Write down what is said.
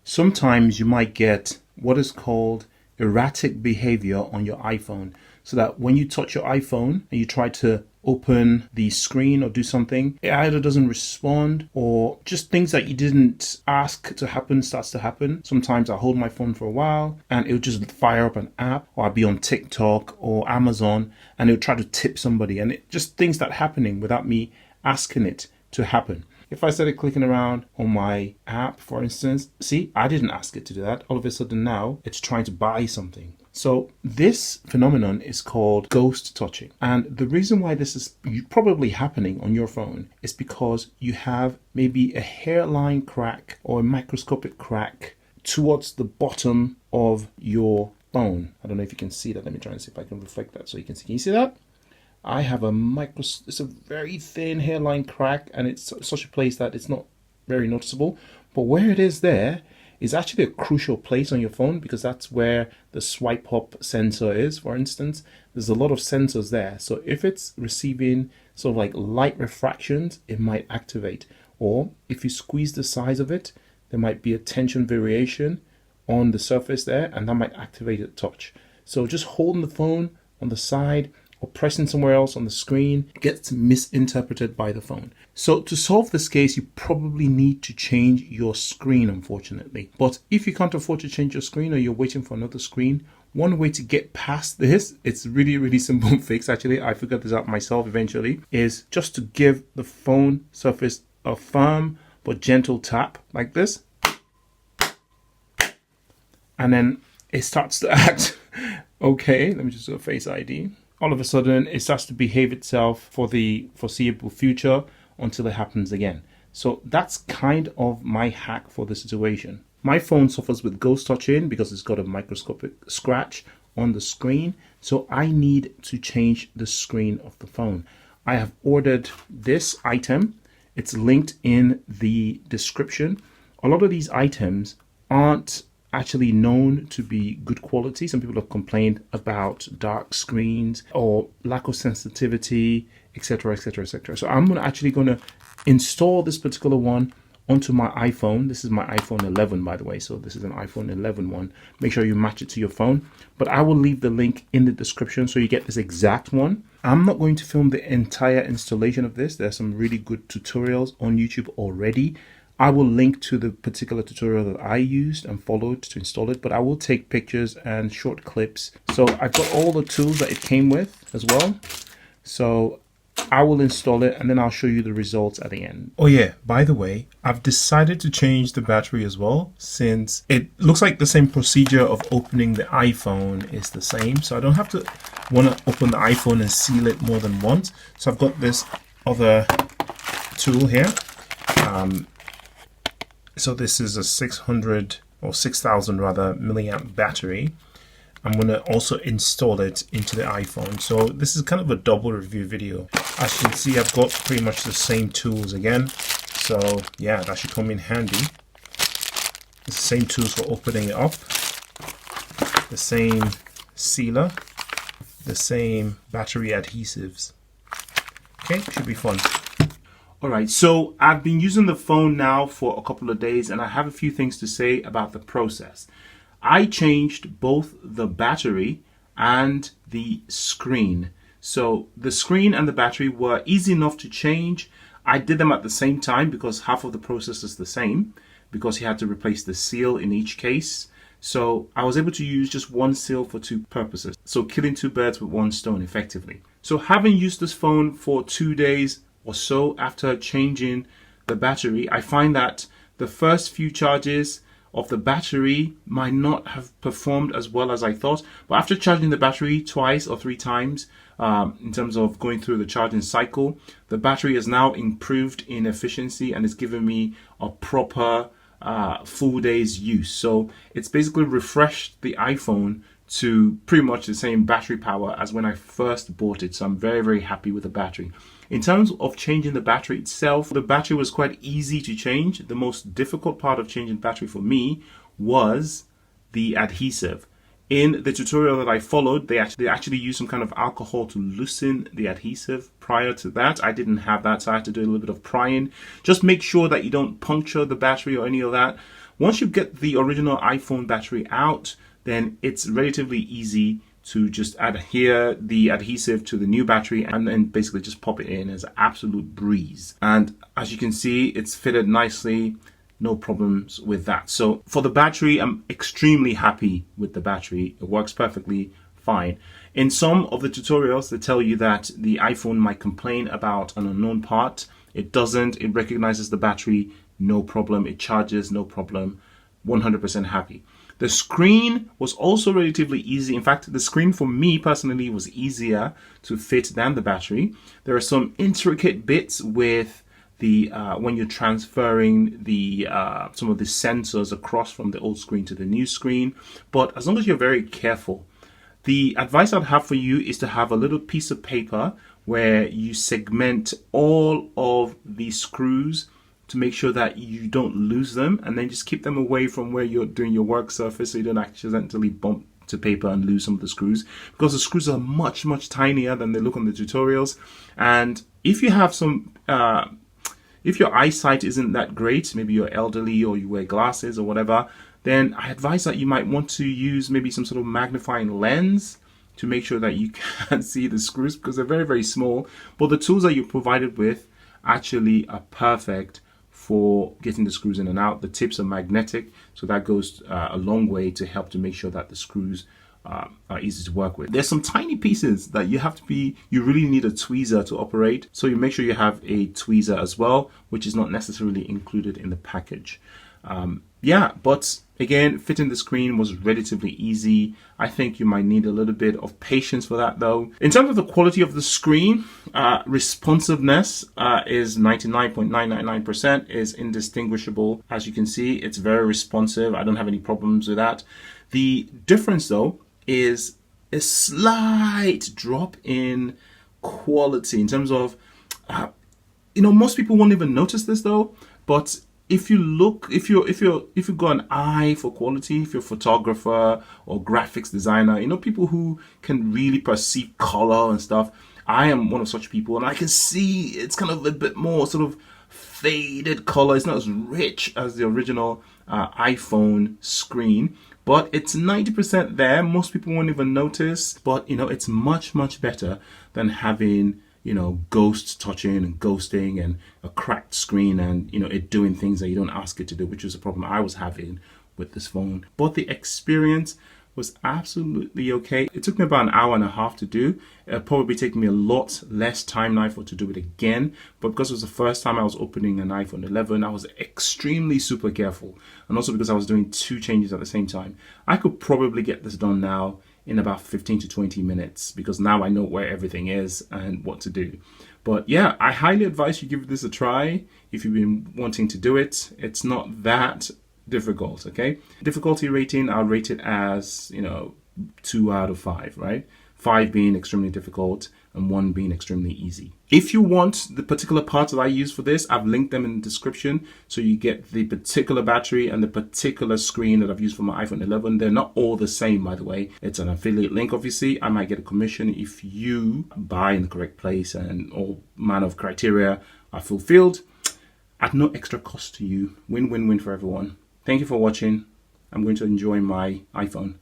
Sometimes you might get what is called erratic behavior on your iPhone. So that when you touch your iPhone and you try to open the screen or do something, it either doesn't respond or just things that you didn't ask to happen starts to happen. Sometimes I hold my phone for a while and it'll just fire up an app, or I'll be on TikTok or Amazon and it'll try to tip somebody, and it just things start happening without me asking it to happen. If I started clicking around on my app, for instance, see, I didn't ask it to do that. All of a sudden now it's trying to buy something. So this phenomenon is called ghost touching. And the reason why this is probably happening on your phone is because you have maybe a hairline crack or a microscopic crack towards the bottom of your phone. I don't know if you can see that. Let me try and see if I can reflect that so you can see. Can you see that? I have it's a very thin hairline crack, and it's such a place that it's not very noticeable. But where it is there is actually a crucial place on your phone, because that's where the swipe up sensor is, for instance. There's a lot of sensors there. So if it's receiving sort of like light refractions, it might activate. Or if you squeeze the size of it, there might be a tension variation on the surface there, and that might activate a touch. So just holding the phone on the side or pressing somewhere else on the screen gets misinterpreted by the phone. So to solve this case, you probably need to change your screen, unfortunately. But if you can't afford to change your screen, or you're waiting for another screen, one way to get past this, it's really simple fix actually, I figured this out myself eventually, is just to give the phone surface a firm but gentle tap like this. And then it starts to act okay. Let me just do a Face ID. All of a sudden, it starts to behave itself for the foreseeable future until it happens again. So that's kind of my hack for the situation. My phone suffers with ghost touching because it's got a microscopic scratch on the screen. So I need to change the screen of the phone. I have ordered this item. It's linked in the description. A lot of these items aren't actually known to be good quality. Some people have complained about dark screens or lack of sensitivity, etc. So I'm actually going to install this particular one onto my iPhone. This is my iPhone 11, by the way, so this is an iPhone 11 one. Make sure you match it to your phone, but I will leave the link in the description so you get this exact one. I'm not going to film the entire installation of this. There's some really good tutorials on YouTube already. I will link to the particular tutorial that I used and followed to install it, but I will take pictures and short clips. So I've got all the tools that it came with as well. So I will install it and then I'll show you the results at the end. Oh yeah, by the way, I've decided to change the battery as well, since it looks like the same procedure of opening the iPhone is the same. So I don't have to want to open the iPhone and seal it more than once. So I've got this other tool here. So this is a 600 or 6,000 rather milliamp battery. I'm going to also install it into the iPhone. So this is kind of a double review video. As you can see, I've got pretty much the same tools again. So yeah, that should come in handy. It's the same tools for opening it up. The same sealer. The same battery adhesives. Okay, should be fun. Alright, so I've been using the phone now for a couple of days and I have a few things to say about the process. I changed both the battery and the screen. So the screen and the battery were easy enough to change. I did them at the same time because half of the process is the same, because you had to replace the seal in each case. So I was able to use just one seal for two purposes. So killing two birds with one stone effectively. So having used this phone for 2 days or so after changing the battery, I find that the first few charges of the battery might not have performed as well as I thought, but after charging the battery twice or 3 times in terms of going through the charging cycle, the battery has now improved in efficiency and it's given me a proper full day's use. So it's basically refreshed the iPhone to pretty much the same battery power as when I first bought it. So I'm very happy with the battery. In terms of changing the battery itself, the battery was quite easy to change. The most difficult part of changing battery for me was the adhesive. In the tutorial that I followed, they actually used some kind of alcohol to loosen the adhesive. Prior to that, I didn't have that, so I had to do a little bit of prying. Just make sure that you don't puncture the battery or any of that. Once you get the original iPhone battery out, then it's relatively easy to just adhere the adhesive to the new battery and then basically just pop it in as an absolute breeze. And as you can see, it's fitted nicely. No problems with that. So for the battery, I'm extremely happy with the battery. It works perfectly fine. In some of the tutorials, they tell you that the iPhone might complain about an unknown part. It doesn't. It recognizes the battery, no problem. It charges, no problem. 100% happy. The screen was also relatively easy. In fact, the screen for me personally was easier to fit than the battery. There are some intricate bits with the when you're transferring the some of the sensors across from the old screen to the new screen. But as long as you're very careful, the advice I'd have for you is to have a little piece of paper where you segment all of the screws to make sure that you don't lose them, and then just keep them away from where you're doing your work surface so you don't accidentally bump to paper and lose some of the screws, because the screws are much tinier than they look on the tutorials. And if you have some if your eyesight isn't that great, maybe you're elderly or you wear glasses or whatever, then I advise that you might want to use maybe some sort of magnifying lens to make sure that you can see the screws, because they're very small. But the tools that you're provided with actually are perfect for getting the screws in and out. The tips are magnetic, so that goes a long way to help to make sure that the screws are easy to work with. There's some tiny pieces that you really need a tweezer to operate, so you make sure you have a tweezer as well, which is not necessarily included in the package. Yeah, but again, fitting the screen was relatively easy. I think you might need a little bit of patience for that though. In terms of the quality of the screen, responsiveness is 99.999%, is indistinguishable. As you can see, it's very responsive. I don't have any problems with that. The difference though is a slight drop in quality in terms of, most people won't even notice this though, but if you've got an eye for quality, if you're a photographer or graphics designer, people who can really perceive color and stuff. I am one of such people, and I can see it's kind of a bit more sort of faded color. It's not as rich as the original iPhone screen, but it's 90% there. Most people won't even notice, but it's much better than having ghost touching and ghosting and a cracked screen and it doing things that you don't ask it to do, which was a problem I was having with this phone. But the experience was absolutely okay. It took me about an hour and a half to do. It'll probably take me a lot less time now to do it again, but because it was the first time I was opening an iPhone 11, I was extremely super careful, and also because I was doing 2 changes at the same time. I could probably get this done now in about 15 to 20 minutes, because now I know where everything is and what to do. But yeah, I highly advise you give this a try if you've been wanting to do it. It's not that difficult, okay? Difficulty rating, I'll rate it as 2 out of 5, right? 5 being extremely difficult and 1 being extremely easy. If you want the particular parts that I use for this, I've linked them in the description, so you get the particular battery and the particular screen that I've used for my iPhone 11. They're not all the same, by the way. It's an affiliate link, obviously. I might get a commission if you buy in the correct place and all manner of criteria are fulfilled at no extra cost to you. Win-win-win for everyone. Thank you for watching. I'm going to enjoy my iPhone.